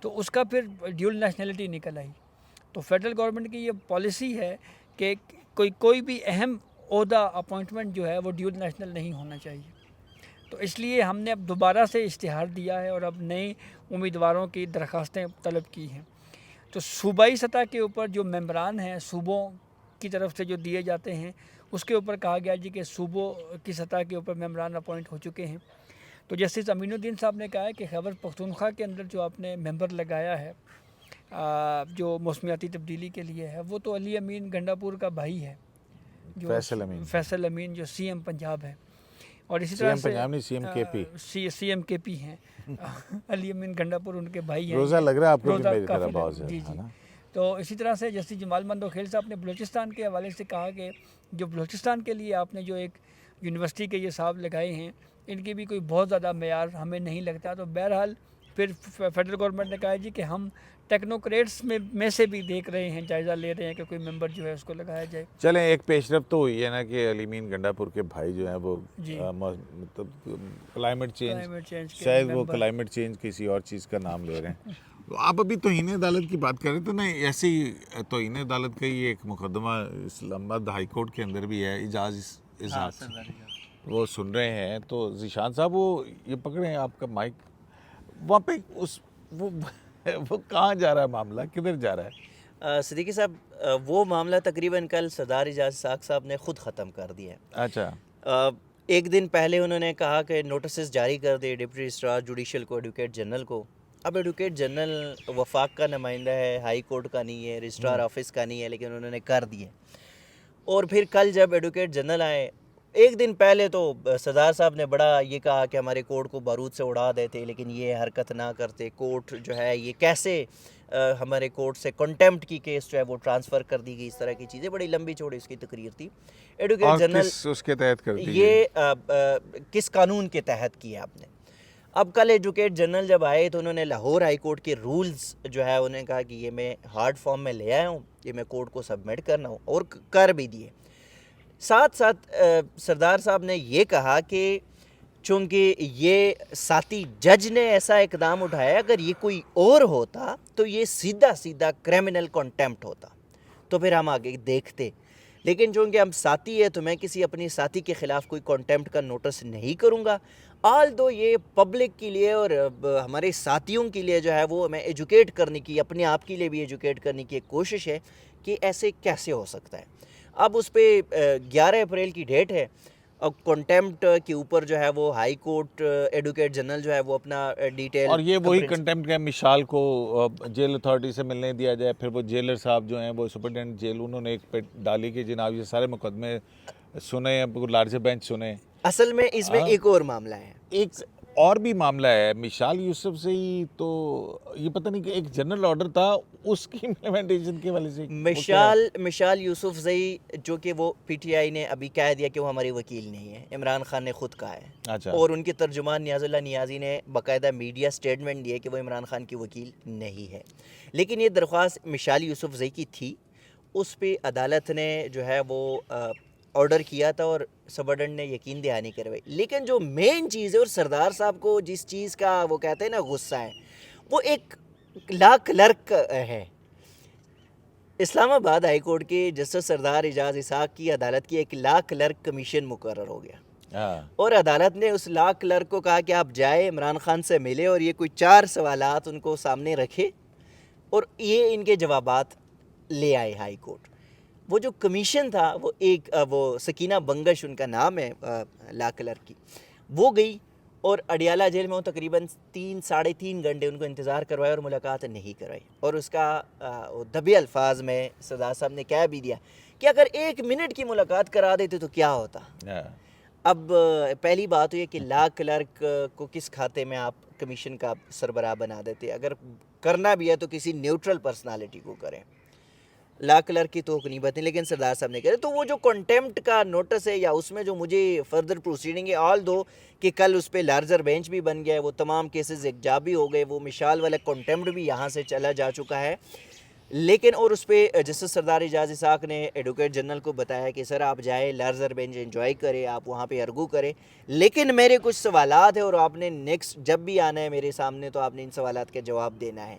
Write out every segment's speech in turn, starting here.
تو اس کا پھر ڈیول نیشنلٹی نکل آئی. تو فیڈرل گورنمنٹ کی یہ پالیسی ہے کہ کوئی بھی اہم عہدہ اپوائنٹمنٹ جو ہے وہ ڈیول نیشنل نہیں ہونا چاہیے. تو اس لیے ہم نے اب دوبارہ سے اشتہار دیا ہے اور اب نئے امیدواروں کی درخواستیں طلب کی ہیں. تو صوبائی سطح کے اوپر جو ممبران ہیں صوبوں کی طرف سے جو دیے جاتے ہیں اس کے اوپر کہا گیا جی کہ صوبوں کی سطح کے اوپر ممبران اپوائنٹ ہو چکے ہیں. تو جسٹس امین الدین صاحب نے کہا ہے کہ خیبر پختونخوا کے اندر جو آپ نے ممبر لگایا ہے جو موسمیاتی تبدیلی کے لیے ہے وہ تو علی امین گنڈا پور کا بھائی ہے جو فیصل امین جو سی ایم پنجاب ہے. اور اسی طرح سے سی ایم کے پی ہیں علی امین گنڈا پور ان کے بھائی ہیں. روزہ لگ رہا ہے آپ کو روزہ میری طرح کافی بہت جی زیادہ. تو اسی طرح سے جسٹس جمال مندوخیل صاحب نے بلوچستان کے حوالے سے کہا کہ جو بلوچستان کے لیے آپ نے جو ایک یونیورسٹی کے یہ صاحب لگائے ہیں ان کی بھی کوئی بہت زیادہ معیار ہمیں نہیں لگتا. تو بہرحال پھر فیڈرل گورنمنٹ نے کہا جی کہ ہم ٹیکنوکریٹس میں سے بھی دیکھ رہے ہیں جائزہ لے رہے ہیں کہ کوئی ممبر جو ہے اس کو لگایا جائے. چلیں ایک پیش رفت تو ہوئی ہے نا کہ علی امین گنڈا پور کے بھائی جو ہیں وہ مطلب کلائمیٹ چینج شاید وہ کلائمیٹ چینج کسی اور چیز کا نام لے رہے ہیں. آپ ابھی توہین عدالت کی بات کر رہے تھے نا, ایسے ہی توہین عدالت کا ہی ایک مقدمہ اسلام آباد ہائی کورٹ کے اندر بھی ہے. اعجاز اسحاق وہ سن رہے ہیں. تو ذیشان صاحب وہ یہ پکڑے ہیں آپ کا مائک, وہاں پہ وہ کہاں جا رہا ہے معاملہ, کدھر جا رہا ہے؟ صدیقی صاحب وہ معاملہ تقریباً کل سردار اعجاز اسحاق صاحب نے خود ختم کر دیا ہے. اچھا, ایک دن پہلے انہوں نے کہا کہ نوٹسز جاری کر دے ڈپٹی رجسٹرار جوڈیشل کو, ایڈوکیٹ جنرل کو. اب ایڈوکیٹ جنرل وفاق کا نمائندہ ہے, ہائی کورٹ کا نہیں ہے, رجسٹرار آفس کا نہیں ہے, لیکن انہوں نے کر دیے. اور پھر کل جب ایڈوکیٹ جنرل آئے ایک دن پہلے تو سردار صاحب نے بڑا یہ کہا کہ ہمارے کورٹ کو بارود سے اڑا دیتے, لیکن یہ حرکت نہ کرتے. کورٹ جو ہے یہ کیسے ہمارے کورٹ سے کنٹیمپٹ کی کیس جو ہے وہ ٹرانسفر کر دی گئی, اس طرح کی چیزیں بڑی لمبی چوڑی اس کی تقریر تھی. ایڈوکیٹ جنرل اس کے تحت کر دی یہ کس قانون کے تحت کیا آپ نے. اب کل ایڈوکیٹ جنرل جب آئے تو انہوں نے لاہور ہائی کورٹ کے رولز جو ہے انہوں نے کہا کہ یہ میں ہارڈ فارم میں لے آیا ہوں, یہ میں کورٹ کو سبمٹ کرنا ہوں, اور کر بھی دیے. ساتھ ساتھ سردار صاحب نے یہ کہا کہ چونکہ یہ ساتھی جج نے ایسا اقدام اٹھایا, اگر یہ کوئی اور ہوتا تو یہ سیدھا کرمنل کنٹیمپٹ ہوتا, تو پھر ہم آگے دیکھتے. لیکن چونکہ ہم ساتھی ہے تو میں کسی اپنی ساتھی کے خلاف کوئی کنٹیمپٹ کا نوٹس نہیں کروں گا. آل دو یہ پبلک کے لیے اور ہمارے ساتھیوں کے لیے جو ہے وہ میں ایجوکیٹ کرنے کی, اپنے آپ کے لیے بھی ایجوکیٹ کرنے کی ایک کوشش ہے کہ ایسے کیسے ہو سکتا ہے. اب اس پہ 11 اپریل کی ڈیٹ ہے. اب کنٹیمپٹ کے اوپر جو ہے وہ ہائی کورٹ ایڈوکیٹ جنرل جو ہے وہ اپنا ڈیٹیل, اور یہ وہی کنٹیمپٹ ہے مشال کو جیل اتھارٹی سے ملنے دیا جائے. پھر وہ جیلر صاحب جو ہیں وہ سپرنٹینڈنٹ جیل, انہوں نے ایک پہ ڈالی کہ جناب یہ سارے مقدمے سنے ہیں, لارجر بینچ سنے. اصل میں اس میں ایک اور معاملہ ہے, ایک اور بھی معاملہ ہے مشال یوسف سے ہی. تو یہ پتہ نہیں کہ ایک جنرل آرڈر تھا اس کی امپلیمنٹیشن کی وجہ سے مشال یوسف زئی جو کہ وہ پی ٹی آئی نے ابھی کہہ دیا کہ وہ ہماری وکیل نہیں ہے, عمران خان نے خود کہا ہے. اچھا. اور ان کے ترجمان نیاز اللہ نیازی نے باقاعدہ میڈیا سٹیٹمنٹ دیا کہ وہ عمران خان کی وکیل نہیں ہے. لیکن یہ درخواست مشال یوسف زئی کی تھی, اس پہ عدالت نے جو ہے وہ آرڈر کیا تھا اور سبرڈنٹ نے یقین دہانی کروائی. لیکن جو مین چیز ہے اور سردار صاحب کو جس چیز کا وہ کہتے ہیں نا غصہ ہے, وہ ایک لا کلرک ہے. اسلام آباد ہائی کورٹ کے جسٹس سردار اعجاز اسحاق کی عدالت کی ایک لا کلرک کمیشن مقرر ہو گیا, اور عدالت نے اس لا کلرک کو کہا کہ آپ جائے عمران خان سے ملے اور یہ کوئی 4 سوالات ان کو سامنے رکھے اور یہ ان کے جوابات لے آئے ہائی کورٹ. وہ جو کمیشن تھا وہ سکینہ بنگش ان کا نام ہے لا کلرک کی, وہ گئی اور اڈیالہ جیل میں وہ تقریباً 3-3.5 گھنٹے ان کو انتظار کروایا اور ملاقات نہیں کرائی. اور اس کا دبی الفاظ میں سردار صاحب نے کہہ بھی دیا کہ اگر 1 منٹ کی ملاقات کرا دیتے تو کیا ہوتا. اب پہلی بات یہ کہ لا کلرک کو کس کھاتے میں آپ کمیشن کا سربراہ بنا دیتے, اگر کرنا بھی ہے تو کسی نیوٹرل پرسنالٹی کو کریں. لا کلرک کی تو نہیں باتیں, لیکن سردار صاحب نے کہا. تو وہ جو کنٹیمپٹ کا نوٹس ہے یا اس میں جو مجھے فردر پروسیڈنگ ہے, آل دو کہ کل اس پہ لارجر بینچ بھی بن گیا ہے, وہ تمام کیسز ایک جا بھی ہو گئے, وہ مشال والا کنٹیمپٹ بھی یہاں سے چلا جا چکا ہے. لیکن اور اس پہ جسٹس سردار اعجاز اسحاق نے ایڈوکیٹ جنرل کو بتایا کہ سر آپ جائیں لارجر بینچ انجوائے کریں, آپ وہاں پہ ارگو کریں, لیکن میرے کچھ سوالات ہیں اور آپ نے نیکسٹ جب بھی آنا ہے میرے سامنے تو آپ نے ان سوالات کا جواب دینا ہے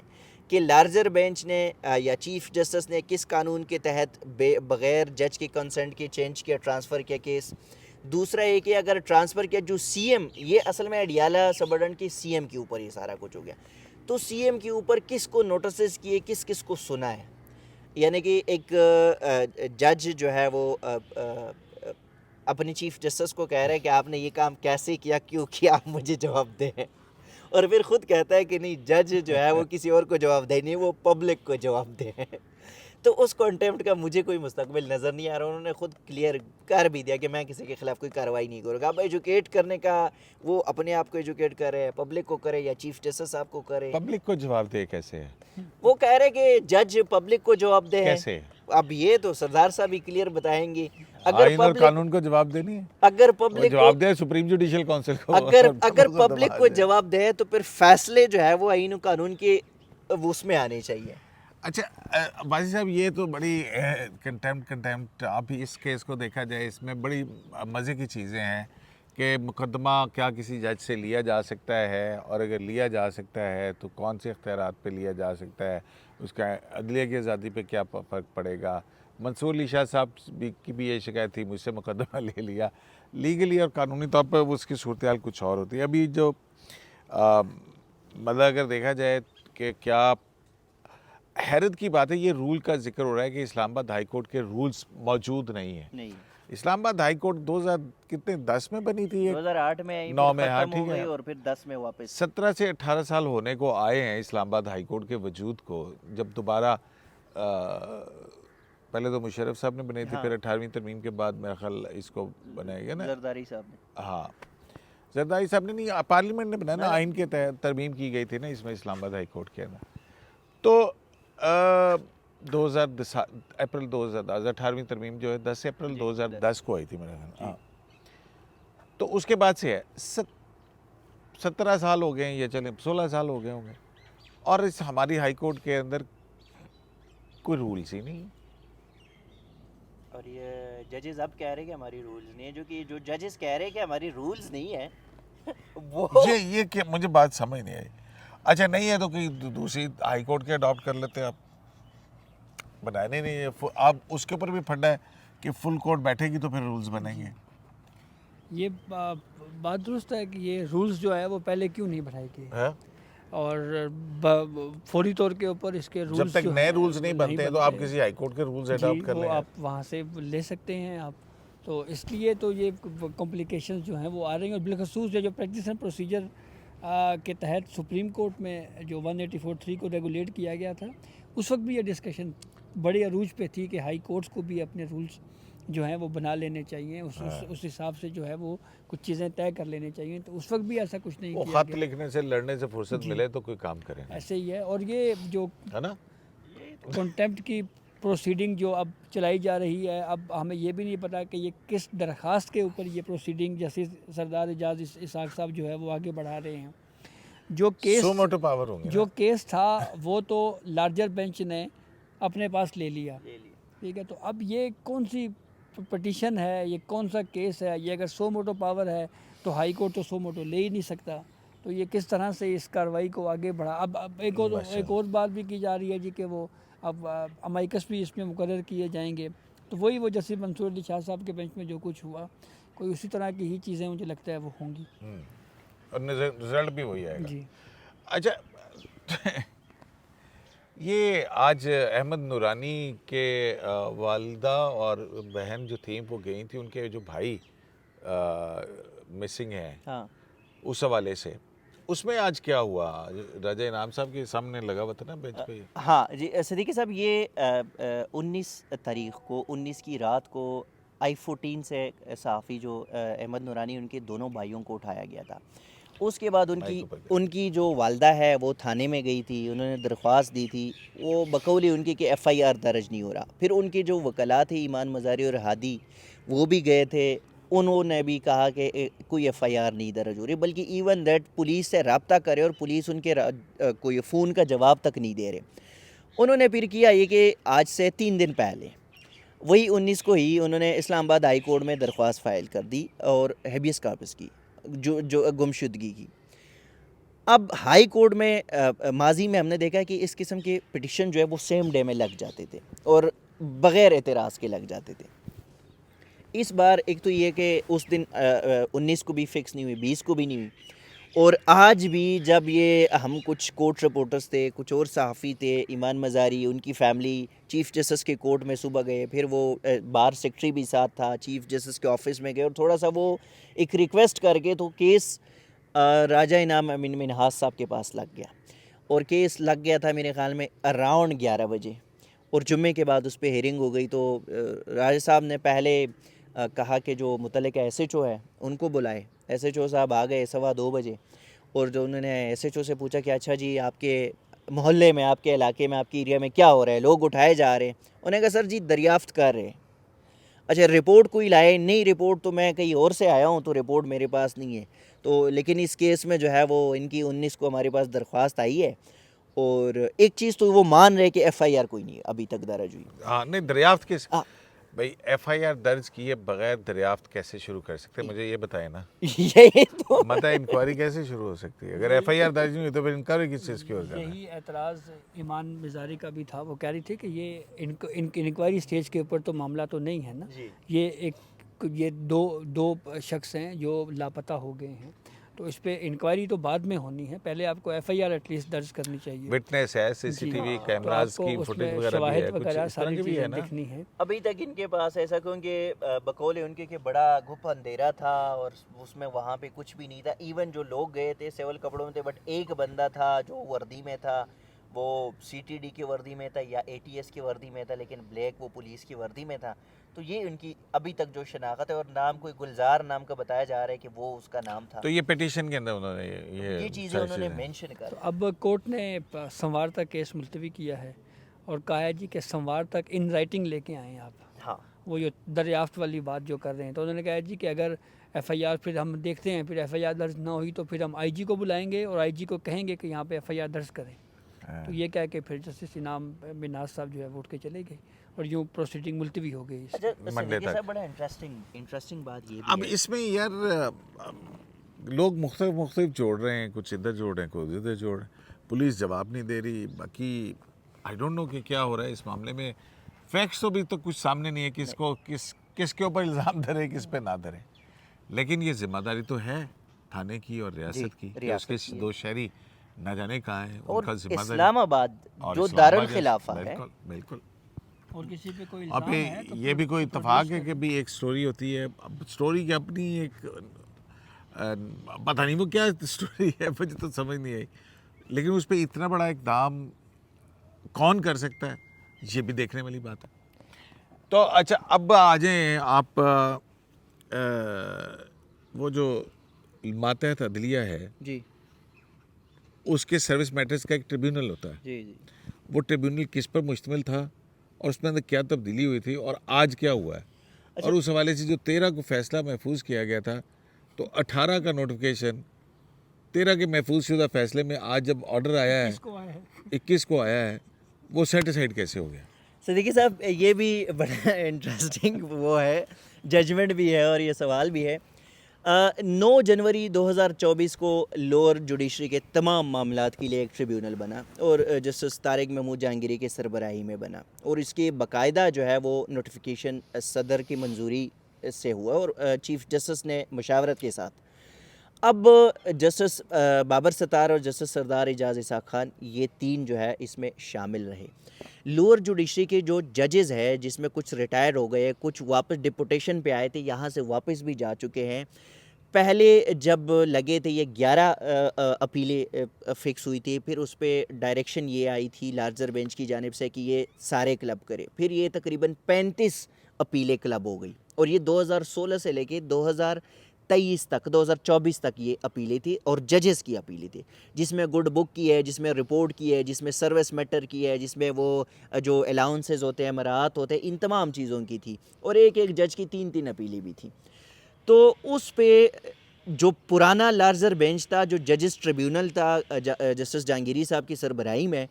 کہ لارجر بینچ نے یا چیف جسٹس نے کس قانون کے تحت بغیر جج کے کنسنٹ کے چینج کیا, ٹرانسفر کیا کیس. دوسرا یہ کہ اگر ٹرانسفر کیا جو سی ایم, یہ اصل میں اڈیالہ سبرڈن کے سی ایم کے اوپر یہ سارا کچھ ہو گیا, تو سی ایم کے اوپر کس کو نوٹسز کیے, کس کس کو سنا ہے. یعنی کہ ایک جج جو ہے وہ اپنے چیف جسٹس کو کہہ رہا ہے کہ آپ نے یہ کام کیسے کیا, کیوں کیا, آپ مجھے جواب دیں, اور پھر خود کہتا ہے کہ نہیں جج جو ہے وہ کسی اور کو جواب دے نہیں, وہ پبلک کو جواب دیں. تو اس کانٹیمپٹ کا مجھے کوئی مستقبل نظر نہیں آ رہا. انہوں نے خود کلیئر کر بھی دیا کہ میں کسی کے خلاف کوئی کارروائی نہیں کروں گا. اب ایجوکیٹ کرنے کا وہ اپنے آپ کو ایجوکیٹ کرے, پبلک کو کرے یا چیف جسٹس صاحب کو کرے. پبلک کو جواب دے کیسے ہے؟ وہ کہہ رہے کہ جج پبلک کو جواب دے. کیسے؟ اب یہ تو سردار صاحب ہی کلیئر بتائیں گے. آئین اور قانون کو جواب دینی ہے, اگر پبلک جواب دے سپریم جوڈیشل کونسل کو, اگر پبلک کو جواب دے تو پھر فیصلے جو ہے وہ آئین و قانون کے اس میں آنے چاہیے. اچھا باجی صاحب, یہ تو بڑی کنٹیمپٹ ابھی اس کیس کو دیکھا جائے اس میں بڑی مزے کی چیزیں ہیں کہ مقدمہ کیا کسی جج سے لیا جا سکتا ہے, اور اگر لیا جا سکتا ہے تو کون سے اختیارات پہ لیا جا سکتا ہے, اس کا عدلیہ کی آزادی پہ کیا فرق پڑے گا. منصور علی شاہ صاحب کی بھی یہ شکایت تھی, مجھ سے مقدمہ لے لیا. لیگلی اور قانونی طور پر اس کی صورتحال کچھ اور ہوتی ہے. ابھی جو مطلب اگر دیکھا جائے کہ کیا حیرت کی بات ہے, یہ رول کا ذکر ہو رہا ہے کہ اسلام آباد ہائی کورٹ کے رولز موجود نہیں ہیں. اسلام آباد ہائی کورٹ 2010 میں بنی تھی, 2008 میں 9 میں, ہاں ٹھیک ہے, اور پھر 10 میں واپس 17 سے 18 سال ہونے کو آئے ہیں اسلام آباد ہائی کورٹ کے وجود کو. جب دوبارہ پہلے تو مشرف صاحب نے بنائی تھی, پھر 18ویں ترمیم کے بعد میرا خیال اس کو بنایا گیا نا زرداری صاحب نے. ہاں زرداری صاحب نے نہیں, پارلیمنٹ نے بنایا نا, آئین کے تحت ترمیم کی گئی تھی نا اس میں اسلام آباد ہائی کورٹ کے اندر. تو 2010 اپریل 2010 18ویں ترمیم جو ہے 10 اپریل 2010 کو آئی تھی میرے خیال. تو اس کے بعد سے ہے 17 سال ہو گئے ہیں, یا چلیں 16 سال ہو گئے ہوں گے, اور اس ہماری ہائی کورٹ کے اندر کوئی رولز ہی نہیں. اور یہ ججز اب کہہ رہے کہ ہماری رولز نہیں ہیں, جو ججز کہہ رہے کہ ہماری رولز نہیں ہیں وہ یہ کہ مجھے بات سمجھ نہیں آئی. اچھا نہیں ہے تو کوئی دوسری ہائی کورٹ کے اڈاپٹ کر لیتے, آپ بنانے نہیں ہے. آپ اس کے اوپر بھی پھڈا ہے کہ فل کورٹ بیٹھے گی تو پھر رولز بنیں گے. یہ بات درست ہے کہ یہ رولز جو ہے وہ پہلے کیوں نہیں بنائے گئے, اور فوری طور کے اوپر اس کے رولز جب تک نئے رولز نہیں بنتے ہیں تو آپ کسی ہائی کورٹ کے رولز اڈاپٹ کر لیں, آپ وہاں سے لے سکتے ہیں آپ. تو اس لیے تو یہ کمپلیکیشنز جو ہیں وہ آ رہی ہیں, اور بالخصوص جو پریکٹس اینڈ پروسیجر کے تحت سپریم کورٹ میں جو 184(3) کو ریگولیٹ کیا گیا تھا, اس وقت بھی یہ ڈسکشن بڑے عروج پہ تھی کہ ہائی کورٹس کو بھی اپنے رولز جو ہیں وہ بنا لینے چاہیے, اس حساب سے جو ہے وہ کچھ چیزیں طے کر لینے چاہیے. تو اس وقت بھی ایسا کچھ نہیں کیا خط لکھنے سے لڑنے سے فرصت ملے تو کوئی کام کریں, ایسے ہی ہے. اور یہ جو ہے نا کنٹیمپٹ کی پروسیڈنگ جو اب چلائی جا رہی ہے, اب ہمیں یہ بھی نہیں پتا کہ یہ کس درخواست کے اوپر یہ پروسیڈنگ جسٹس سردار اعجاز اسحاق صاحب جو ہے وہ آگے بڑھا رہے ہیں. جو کیس تھا وہ تو لارجر بینچ نے اپنے پاس لے لیا, ٹھیک ہے. تو اب یہ کون سی پٹیشن ہے, یہ کون سا کیس ہے, یہ اگر سو موٹو پاور ہے تو ہائی کورٹ تو سو موٹو لے ہی نہیں سکتا. تو یہ کس طرح سے اس کارروائی کو آگے بڑھا. اب ایک اور بات بھی کی جا رہی ہے جی کہ وہ اب امائکس بھی اس میں مقرر کیے جائیں گے. تو وہی وہ جسٹس منصور علی شاہ صاحب کے بینچ میں جو کچھ ہوا, کوئی اسی طرح کی ہی چیزیں مجھے لگتا ہے وہ ہوں گی, اور رزلٹ بھی وہی آئے گا. جی اچھا یہ آج احمد نورانی کے والدہ اور بہن جو تھیں وہ گئی تھیں, ان کے جو بھائی مسنگ ہیں, اس حوالے سے اس میں آج کیا ہوا؟ راجہ انعام صاحب کے سامنے لگا ہوا تھا نا بینچ پہ. ہاں جی صدیقی صاحب, یہ 19 تاریخ کو 19 کی رات کو I-14 سے صحافی جو احمد نورانی ان کے دونوں بھائیوں کو اٹھایا گیا تھا. اس کے بعد ان کی جو والدہ ہے وہ تھانے میں گئی تھی, انہوں نے درخواست دی تھی, وہ بقولی ان کی کہ FIR درج نہیں ہو رہا. پھر ان کے جو وکلاء تھے ایمان مزاری اور ہادی, وہ بھی گئے تھے, انہوں نے بھی کہا کہ کوئی FIR نہیں درج ہو رہی, بلکہ ایون دیٹ پولیس سے رابطہ کرے اور پولیس ان کے کوئی فون کا جواب تک نہیں دے رہے. انہوں نے پھر کیا یہ کہ آج سے 3 دن پہلے وہی 19 کو ہی انہوں نے اسلام آباد ہائی کورٹ میں درخواست فائل کر دی اور ہیبیس کارپس کی جو گمشدگی کی. اب ہائی کورٹ میں ماضی میں ہم نے دیکھا کہ اس قسم کے پٹیشن جو ہے وہ سیم ڈے میں لگ جاتے تھے اور بغیر اعتراض کے لگ جاتے تھے. اس بار ایک تو یہ کہ اس دن 19 کو بھی فکس نہیں ہوئی, 20 کو بھی نہیں ہوئی, اور آج بھی جب یہ ہم کچھ کورٹ رپورٹرز تھے, کچھ اور صحافی تھے, ایمان مزاری ان کی فیملی چیف جسٹس کے کورٹ میں صبح گئے, پھر وہ بار سیکٹری بھی ساتھ تھا, چیف جسٹس کے آفس میں گئے اور تھوڑا سا وہ ایک ریکویسٹ کر کے تو کیس راجہ انعام امین منہاس صاحب کے پاس لگ گیا, اور کیس لگ گیا تھا میرے خیال میں اراؤنڈ 11 بجے, اور جمعے کے بعد اس پہ ہیئرنگ ہو گئی. تو راجہ صاحب نے پہلے کہا کہ جو متعلقہ ایس ایچ او ہے ان کو بلائے. ایس ایچ او صاحب آ گئے 2:15 بجے, اور جو انہوں نے ایس ایچ او سے پوچھا کہ اچھا جی آپ کے محلے میں, آپ کے علاقے میں, آپ کے ایریا میں کیا ہو رہا ہے, لوگ اٹھائے جا رہے ہیں. انہوں نے کہا سر جی دریافت کر رہے ہیں. اچھا رپورٹ کوئی لائے نہیں, رپورٹ تو میں کہیں اور سے آیا ہوں تو رپورٹ میرے پاس نہیں ہے. تو لیکن اس کیس میں جو ہے وہ ان کی 19 کو ہمارے پاس درخواست آئی ہے, اور ایک چیز تو وہ مان رہے کہ ایف آئی آر کوئی نہیں ابھی تک درج ہوئی. ہاں نہیں, دریافت کس بھائی ایف آئی آر درج کیے بغیر دریافت کیسے شروع کر سکتے ہیں, مجھے یہ بتائیں نا. یہی تو مطلب انکوائری کیسے شروع ہو سکتی ہے اگر ایف آئی آر درج نہیں ہوئی تو پھر انکوائری کس چیز کی ہو جانا ہے. یہی اعتراض ایمان مزاری کا بھی تھا. وہ کہہ رہی تھی کہ یہ انکوائری سٹیج کے اوپر تو معاملہ تو نہیں ہے نا, یہ دو شخص ہیں جو لاپتہ ہو گئے ہیں, تو اس پہ انکوائری تو بعد میں ہونی ہے, پہلے آپ کو F I R at least درج کرنی چاہیے. وٹنس ہے, C C T V cameras کی فوٹیج وغیرہ بھی ہے, کچھ اس طرح کی بھی ہے نا. دکھنی ہے. ابھی تک ان کے پاس ایسا کیونکہ بقول ان کے کہ بڑا گھپ اندھیرا تھا اور اس میں وہاں پہ کچھ بھی نہیں تھا. ایون جو لوگ گئے تھے سول کپڑوں میں تھے, بٹ ایک بندہ تھا جو وردی میں تھا, وہ سی ٹی ڈی کی وردی میں تھا یا اے ٹی ایس کی وردی میں تھا, لیکن بلیک وہ پولیس کی وردی میں تھا. تو یہ ان کی ابھی تک جو شناخت ہے, اور نام کوئی گلزار نام کا بتایا جا رہا ہے کہ وہ اس کا نام تھا. تو یہ پٹیشن کے اندر انہوں نے یہ چیزیں انہوں نے مینشن کر. اب کورٹ نے سوموار تک کیس ملتوی کیا ہے اور کہا ہے جی کہ سوموار تک ان رائٹنگ لے کے آئیں آپ. ہاں وہ جو دریافت والی بات جو کر رہے ہیں, تو انہوں نے کہا جی کہ اگر ایف آئی آر پھر ہم دیکھتے ہیں, پھر ایف آئی آر درج نہ ہوئی تو پھر ہم آئی جی کو بلائیں گے اور آئی جی کو کہیں گے کہ یہاں پہ ایف آئی آر درج کریں. تو یہ کہہ کے پھر جسٹس انعام منہاس صاحب جو ہے وہ اٹھ کے چلے گئے اور یوں پروسیڈنگ ملتوی ہو گئی. اچھا بڑا انٹرسٹنگ بات یہ اب اس میں یار لوگ مختلف جوڑ رہے ہیں, کچھ ادھر جوڑ رہے ہیں, کچھ ادھر جوڑ رہے ہیں, پولیس جواب نہیں دے رہی. باقی آئی ڈونٹ نو کہ کیا ہو رہا ہے اس معاملے میں. فیکٹس تو بھی تو کچھ سامنے نہیں ہے, کس کو کس کے اوپر الزام دھرے کس پہ نہ دھرے, لیکن یہ ذمہ داری تو ہے تھانے کی اور ریاست کی. اس کے دو شہری نہ جانے کہاں ہیں, ان کا ذمہ داری. اسلام آباد جو دارالخلافہ ہے, بالکل. اور کسی پہ کوئی اب یہ بھی کوئی اتفاق ہے کہ بھی ایک سٹوری ہوتی ہے, اب سٹوری کی اپنی ایک پتہ نہیں وہ کیا سٹوری ہے, مجھے تو سمجھ نہیں آئی, لیکن اس پہ اتنا بڑا اقدام کون کر سکتا ہے, یہ بھی دیکھنے والی بات ہے. تو اچھا اب آ جائیں آپ, وہ جو ماتحت عدلیہ ہے جی اس کے سروس میٹرز کا ایک ٹریبیونل ہوتا ہے. جی جی وہ ٹریبیونل کس پر مشتمل تھا اور اس میں اندر کیا تبدیلی ہوئی تھی اور آج کیا ہوا ہے, اور اس حوالے سے جو 13 کو فیصلہ محفوظ کیا گیا تھا, تو 18 کا نوٹیفیکیشن 13 کے محفوظ شدہ فیصلے میں آج جب آرڈر آیا ہے 21 کو آیا ہے, وہ سیٹیسفائڈ کیسے ہو گیا؟ صدیقی صاحب یہ بھی بڑا انٹرسٹنگ وہ ہے, ججمنٹ بھی ہے اور یہ سوال بھی ہے. 9 جنوری 2024 کو لوور جوڈیشری کے تمام معاملات کے لیے ایک ٹریبیونل بنا اور جسٹس طارق محمود جہانگیری کے سربراہی میں بنا, اور اس کے باقاعدہ جو ہے وہ نوٹیفیکیشن صدر کی منظوری سے ہوا اور چیف جسٹس نے مشاورت کے ساتھ. اب جسٹس بابر ستار اور جسٹس سردار اعجاز اسحاق خان یہ 3 جو ہے اس میں شامل رہے. لوور جوڈیشری کے جو ججز ہے, جس میں کچھ ریٹائر ہو گئے, کچھ واپس ڈپوٹیشن پہ آئے تھے, یہاں سے واپس بھی جا چکے ہیں. پہلے جب لگے تھے یہ 11 اپیلیں فکس ہوئی تھی, پھر اس پہ ڈائریکشن یہ آئی تھی لارجر بینچ کی جانب سے کہ یہ سارے کلب کرے, پھر یہ تقریباً 35 اپیلیں کلب ہو گئی, اور یہ 2016 سے لے کے 2023 تک 2024 تک یہ اپیلیں تھی, اور ججز کی اپیلیں تھی, جس میں گڈ بک کی ہے, جس میں رپورٹ کی ہے, جس میں سروس میٹر کی ہے, جس میں وہ جو الاؤنسز ہوتے ہیں, مراعات ہوتے ہیں, ان تمام چیزوں کی تھی, اور ایک جج کی 3 اپیلیں بھی تھیں. تو اس پہ جو پرانا لارجر بینچ تھا, جو ججز ٹریبیونل تھا جسٹس جہانگیری صاحب کی سربراہی میں,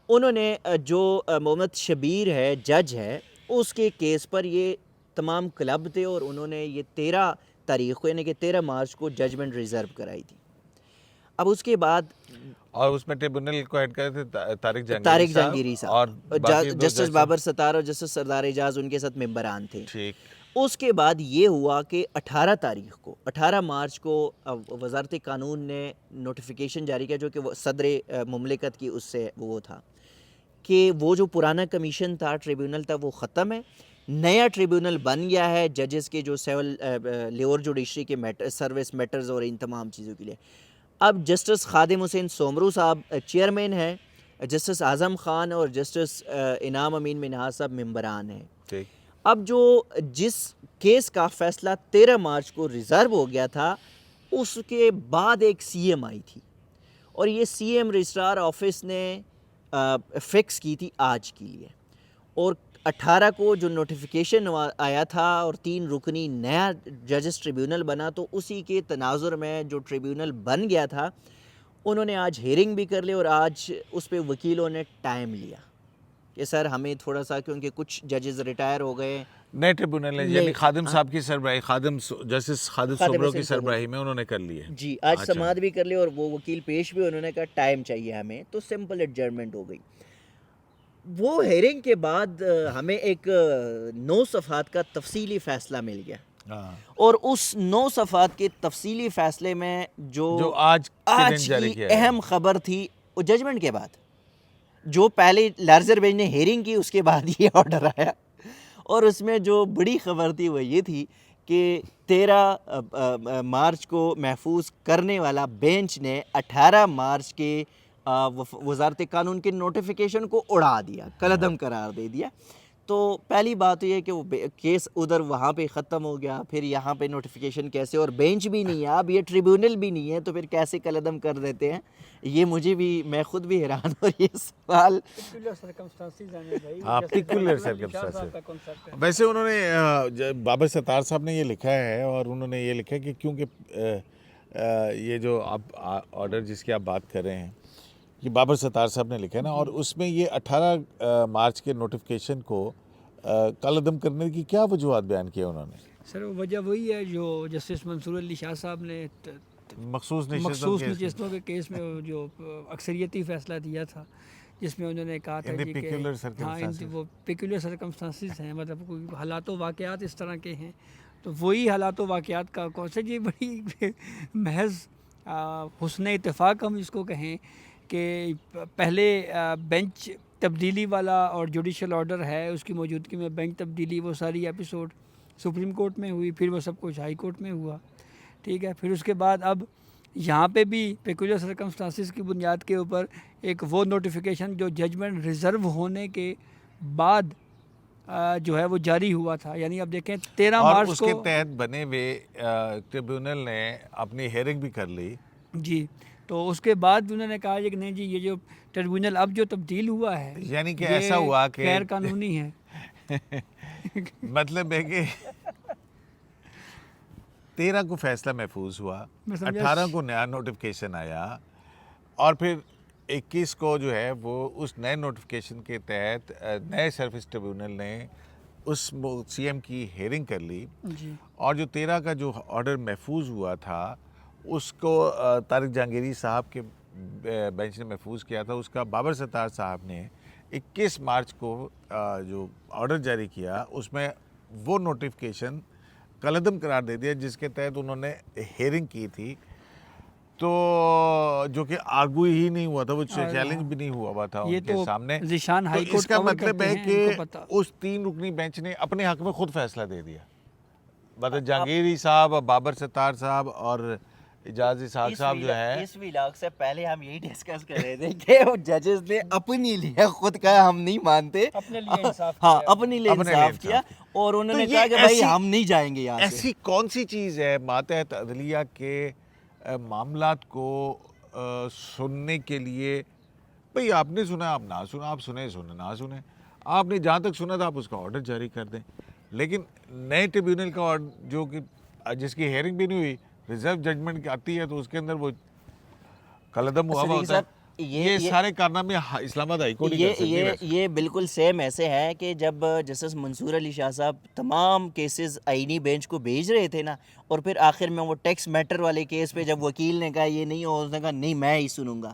انہوں نے جو محمد شبیر ہے جج ہے اس کے کیس پر یہ تمام کلب تھے اور انہوں نے یہ 13 تاریخ کو یعنی کہ 13 مارچ کو ججمنٹ ریزرو کرائی تھی. اب اس کے بعد اور اس میں ٹریبونل کو ایڈ کرے تھے طارق جہانگیری صاحب اور جسٹس بابر ستار اور جسٹس سردار اعجاز ان کے ساتھ ممبران تھے. ٹھیک. اس کے بعد یہ ہوا کہ 18 مارچ کو وزارت قانون نے نوٹیفیکیشن جاری کیا جو کہ صدر مملکت کی اس سے وہ تھا کہ وہ جو پرانا کمیشن تھا ٹریبیونل تھا وہ ختم ہے, نیا ٹریبیونل بن گیا ہے ججز کے جو سیول لیور جوڈیشری کے سروس میٹرز اور ان تمام چیزوں کے لیے. اب جسٹس خادم حسین سومرو صاحب چیئرمین ہیں, جسٹس اعظم خان اور جسٹس انعام امین منہاج صاحب ممبران ہیں. ٹھیک. اب جو جس کیس کا فیصلہ 13 مارچ کو ریزرو ہو گیا تھا اس کے بعد ایک سی ایم آئی تھی اور یہ سی ایم رجسٹرار آفس نے فکس کی تھی آج کے لیے, اور 18 کو جو نوٹیفیکیشن آیا تھا اور 3 رکنی نیا ججز ٹریبیونل بنا تو اسی کے تناظر میں جو ٹریبیونل بن گیا تھا انہوں نے آج ہیرنگ بھی کر لی اور آج اس پہ وکیلوں نے ٹائم لیا کہ سر ہمیں تھوڑا سا کیونکہ کچھ ججز ریٹائر ہو گئے. نئے ٹریبونل ہے یعنی خادم صاحب کی سربراہی جسٹس خالد سوبرو کی سربراہی میں انہوں نے کر لی ہے. جی آج سماعت بھی کر لی اور وہ وکیل پیش بھی انہوں نے کہا ٹائم چاہیے ہمیں, تو سمپل ایڈجرمنٹ ہو گئی. وہ ہیرنگ کے بعد ہمیں ایک 9 صفحات کا تفصیلی فیصلہ مل گیا اور اس 9 صفحات کے تفصیلی فیصلے میں جو آج کی اہم خبر تھی وہ ججمنٹ کے بعد جو پہلے لارجر بینچ نے ہیرنگ کی اس کے بعد یہ آرڈر آیا, اور اس میں جو بڑی خبر تھی وہ یہ تھی کہ 13 مارچ کو محفوظ کرنے والا بینچ نے 18 مارچ کے وزارت قانون کے نوٹیفیکیشن کو اڑا دیا, کالعدم قرار دے دیا. تو پہلی بات یہ ہے کہ وہ کیس ادھر وہاں پہ ختم ہو گیا, پھر یہاں پہ نوٹیفیکیشن کیسے, اور بینچ بھی نہیں ہے اب, یہ ٹریبیونل بھی نہیں ہے تو پھر کیسے کالعدم کر دیتے ہیں, یہ مجھے بھی, میں خود بھی حیران اور یہ سوال پرٹیکولر سرکمسٹانسز. ویسے انہوں نے بابر ستار صاحب نے یہ لکھا ہے اور انہوں نے یہ لکھا ہے کہ کیونکہ یہ جو آپ آرڈر جس کی آپ بات کر رہے ہیں یہ بابر ستار صاحب نے لکھا ہے نا, اور اس میں یہ 18 مارچ کے نوٹیفیکیشن کو کالعدم کرنے کی کیا وجوہات بیان کیا انہوں نے؟ سر وجہ وہی ہے جو جسٹس منصور علی شاہ صاحب نے مخصوص نشستوں کے کیس میں جو اکثریتی فیصلہ دیا تھا جس میں انہوں نے کہا تھا کہ وہ پیکولر سرکمسٹانسز ہیں, مطلب کوئی حالات و واقعات اس طرح کے ہیں, تو وہی حالات و واقعات کا کون سے جی بڑی محض حسن اتفاق ہم اس کو کہیں کہ پہلے بینچ تبدیلی والا اور جوڈیشل آرڈر ہے اس کی موجودگی میں بینچ تبدیلی وہ ساری ایپیسوڈ سپریم کورٹ میں ہوئی, پھر وہ سب کچھ ہائی کورٹ میں ہوا, ٹھیک ہے. پھر اس کے بعد اب یہاں پہ بھی پیکولر سرکمسٹانسز کی بنیاد کے اوپر ایک وہ نوٹیفیکیشن جو ججمنٹ ریزرو ہونے کے بعد جو ہے وہ جاری ہوا تھا, یعنی اب دیکھیں 13 مارچ کو اس کے تحت بنے ہوئے ٹریبیونل نے اپنی ہیرنگ بھی کر لی. جی, تو اس کے بعد انہوں نے کہا کہ نہیں جی یہ جو ٹریبیونل اب جو تبدیل ہوا ہے یعنی کہ ایسا ہوا کہ غیر قانونی ہے. مطلب ہے کہ 13 کو فیصلہ محفوظ ہوا, 18 کو نیا نوٹیفیکیشن آیا, اور پھر 21 کو جو ہے وہ اس نئے نوٹیفیکیشن کے تحت نئے سروس ٹریبیونل نے اس سی ایم کی ہیرنگ کر لی, اور جو 13 کا جو آرڈر محفوظ ہوا تھا اس کو طارق جہانگیری صاحب کے بینچ نے محفوظ کیا تھا, اس کا بابر ستار صاحب نے 21 مارچ کو جو آرڈر جاری کیا اس میں وہ نوٹیفیکیشن کالعدم قرار دے دیا جس کے تحت انہوں نے ہیرنگ کی تھی, تو جو کہ آرگو ہی نہیں ہوا تھا, وہ چیلنج بھی نہیں ہوا تھا ان کے سامنے. تو اس کا مطلب ہے کہ اس 3 رکنی بینچ نے اپنے حق میں خود فیصلہ دے دیا, مطلب جہانگیری صاحب, بابر ستار صاحب اور اعجاز اسحاق صاحب جو ہے. اس ویلاگ سے پہلے ہم یہی ڈسکس کر رہے تھے کہ ججز نے اپنی لیے خود کہا ہم نہیں مانتے, اپنے لیے انصاف ہاں اپنی لیے انصاف کیا, اور انہوں نے کہا کہ بھائی ہم نہیں جائیں گے یہاں سے. ایسی کون سی چیز ہے ماتحت عدلیہ کے معاملات کو سننے کے لیے, بھئی آپ نے سنا آپ نہ سنا, آپ سنیں نہ سنیں, آپ نے جہاں تک سنا تھا آپ اس کا آرڈر جاری کر دیں. لیکن نئے ٹریبیونل کا آرڈر جو کہ جس کی ہیرنگ بھی نہیں ہوئی, ریزرو ججمنٹ آتی ہے تو اس کے اندر وہ کالعدم ہوا ہوتا ہے. یہ سارے کارنامے اسلام آباد ہائی کورٹ ہی کر سکتی ہے. یہ بالکل سیم ایسے ہے کہ جب جسٹس منصور علی شاہ صاحب تمام کیسز آئینی بینچ کو بھیج رہے تھے نا, اور پھر آخر میں وہ ٹیکس میٹر والے کیس پہ جب وکیل نے کہا یہ نہیں ہو, اس نے کہا نہیں میں ہی سنوں گا.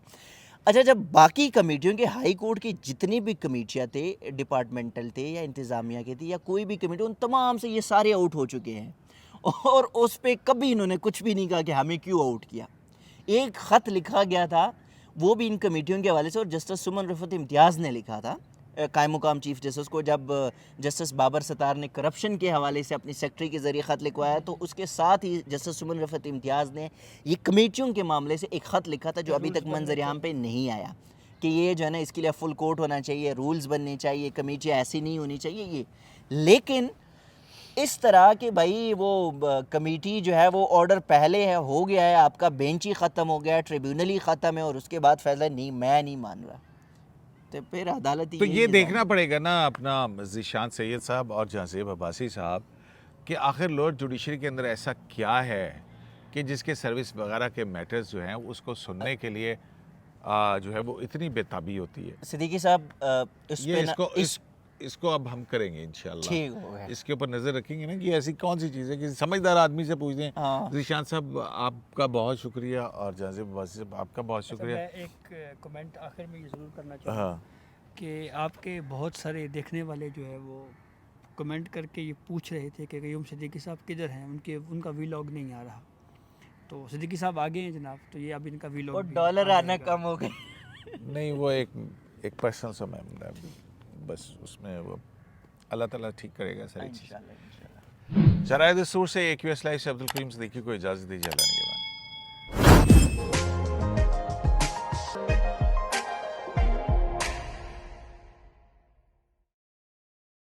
اچھا, جب باقی کمیٹیوں کے ہائی کورٹ کی جتنی بھی کمیٹیاں تھے, ڈپارٹمنٹل تھے یا انتظامیہ کے تھی یا کوئی بھی کمیٹی, ان تمام سے یہ سارے آؤٹ ہو چکے ہیں, اور اس پہ کبھی انہوں نے کچھ بھی نہیں کہا کہ ہمیں کیوں آؤٹ کیا. ایک خط لکھا گیا تھا وہ بھی ان کمیٹیوں کے حوالے سے, اور جسٹس سمن رفعت امتیاز نے لکھا تھا قائم مقام چیف جسٹس کو, جب جسٹس بابر ستار نے کرپشن کے حوالے سے اپنی سیکٹری کے ذریعے خط لکھوایا, تو اس کے ساتھ ہی جسٹس سمن رفعت امتیاز نے یہ کمیٹیوں کے معاملے سے ایک خط لکھا تھا جو ابھی تک منظر عام پہ نہیں آیا, کہ یہ جو ہے نا اس کے لیے فل کورٹ ہونا چاہیے, رولز بننے چاہیے, کمیٹیاں ایسی نہیں ہونی چاہیے یہ. لیکن اس طرح کہ بھائی وہ کمیٹی جو ہے وہ آرڈر پہلے ہے, ہو گیا ہے, آپ کا بینچ ہی ختم ہو گیا ہے, ٹریبیونل ہی ختم ہے, اور اس کے بعد فیصلہ نہیں میں نہیں مان رہا, تو پھر عدالت. تو یہ دیکھنا پڑے گا نا اپنا ذیشان سید صاحب اور جہاں عباسی صاحب کہ آخر لارڈ جوڈیشری کے اندر ایسا کیا ہے کہ جس کے سروس وغیرہ کے میٹرز جو ہیں اس کو سننے کے لیے جو ہے وہ اتنی بےتابی ہوتی ہے. صدیقی صاحب اس کو اب ہم کریں گے انشاءاللہ, ٹھیک ہو گیا, اس کے اوپر نظر رکھیں گے نا کہ ایسی کون سی چیز ہے کہ سمجھدار آدمی سے پوچھ دیں. ذیشان صاحب آپ کا بہت شکریہ, اور جہاں عباسی صاحب آپ کا بہت شکریہ. میں ایک کمنٹ آخر میں یہ ضرور کرنا چاہوں گا کہ آپ کے بہت سارے دیکھنے والے جو ہے وہ کمنٹ کر کے یہ پوچھ رہے تھے کہ قیوم صدیقی صاحب کدھر ہیں, ان کا ویلاگ نہیں آ رہا. تو صدیقی صاحب آگے ہیں جناب, تو یہ اب ان کا ویلاگ, اور ڈالر آنا کم ہو گئے. نہیں وہ ایک پرسنل سا معاملہ ہے, بس اس میں وہ اللہ تعالیٰ ٹھیک کرے گا ساری چیز. شرائط دستور سے AQS لائیو سے عبدالکریم صدیقی کو اجازت دیجیے.